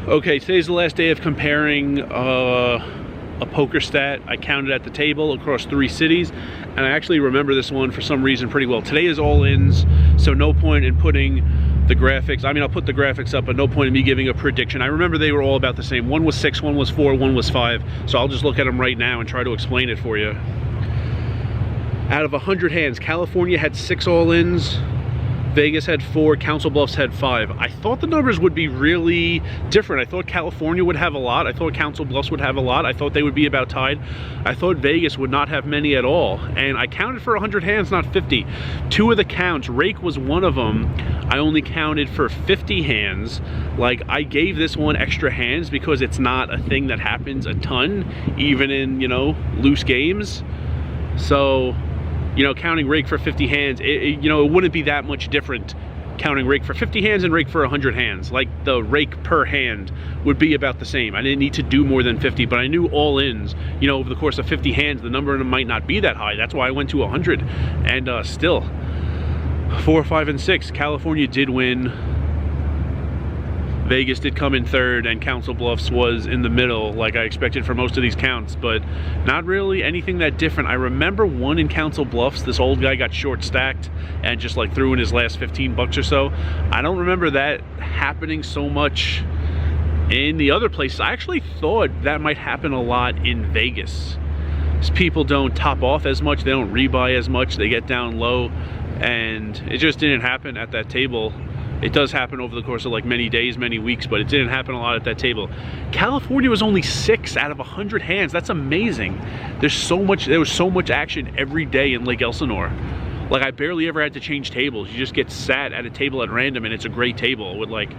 Okay, today's the last day of comparing a poker stat I counted at the table across 3 cities, and I actually remember this one for some reason pretty well. Today is all-ins, so no point in putting the graphics. I mean, I'll put the graphics up, but no point in me giving a prediction. I remember they were all about the same. One was 6, one was 4, one was 5. So I'll just look at them right now and try to explain it for you. Out of 100 hands, California had 6 all-ins, Vegas had 4, Council Bluffs had 5. I thought the numbers would be really different. I thought California would have a lot. I thought Council Bluffs would have a lot. I thought they would be about tied. I thought Vegas would not have many at all. And I counted for 100 hands, not 50. 2 of the counts, rake was one of them, I only counted for 50 hands. Like, I gave this one extra hands because it's not a thing that happens a ton, even in, you know, loose games. So, you know, counting rake for 50 hands, it wouldn't be that much different counting rake for 50 hands and rake for 100 hands. Like, the rake per hand would be about the same. I didn't need to do more than 50, but I knew all-ins, you know, over the course of 50 hands, the number might not be that high. That's why I went to 100. And still, 4, 5, and 6, California did win. Vegas did come in third, and Council Bluffs was in the middle, like I expected for most of these counts, but not really anything that different. I remember one in Council Bluffs, this old guy got short stacked and just like threw in his last 15 bucks or so. I don't remember that happening so much in the other places. I actually thought that might happen a lot in Vegas. People don't top off as much, they don't rebuy as much, they get down low, and it just didn't happen at that table. It does happen over the course of like many days, many weeks, but it didn't happen a lot at that table. California was only 6 out of 100 hands. That's amazing. There was so much action every day in Lake Elsinore. Like, I barely ever had to change tables. You just get sat at a table at random, and it's a great table with like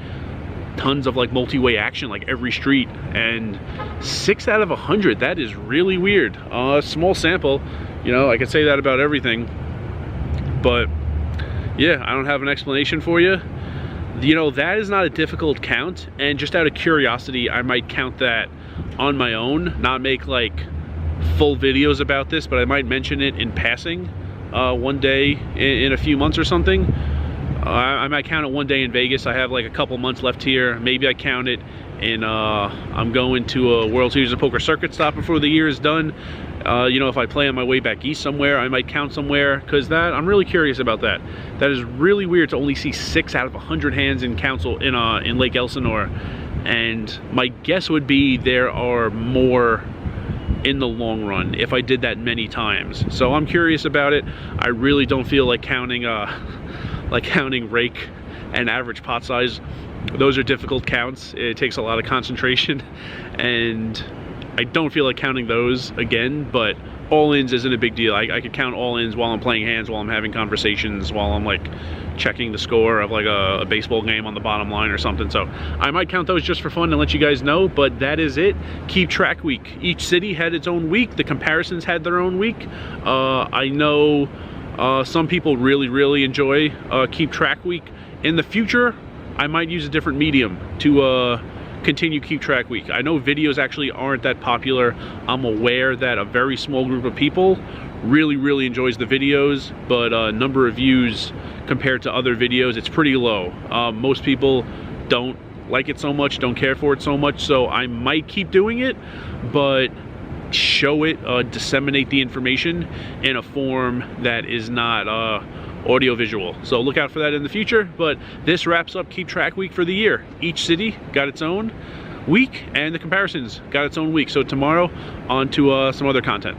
tons of like multi-way action, like every street. And 6 out of 100, that is really weird. Small sample, you know, I could say that about everything, but yeah, I don't have an explanation for you. You know, that is not a difficult count, and just out of curiosity, I might count that on my own, not make like full videos about this, but I might mention it in passing one day in a few months or something. I might count it one day in Vegas. I have like a couple months left here. Maybe I count it in, I'm going to a World Series of Poker circuit stop before the year is done. You know, if I play on my way back east somewhere, I might count somewhere, because that, I'm really curious about that. That is really weird to only see 6 out of 100 hands in in Lake Elsinore. And my guess would be there are more in the long run if I did that many times. So I'm curious about it. I really don't feel like counting rake and average pot size. Those are difficult counts. It takes a lot of concentration, and I don't feel like counting those again. But all-ins isn't a big deal. I could count all-ins while I'm playing hands, while I'm having conversations, while I'm like checking the score of like a baseball game on the bottom line or something. So I might count those just for fun and let you guys know. But that is it. Keep Track Week. Each city had its own week. The comparisons had their own week. I know some people really enjoy Keep Track Week. In the future, I might use a different medium to continue Keep Track Week. I know videos actually aren't that popular. I'm aware that a very small group of people really enjoys the videos, but number of views compared to other videos, it's pretty low. Most people don't like it so much, don't care for it so much, so I might keep doing it, but show it, disseminate the information in a form that is not audio-visual. So look out for that in the future. But this wraps up Keep Track Week for the year. Each city got its own week, and the comparisons got its own week. So tomorrow, on to some other content.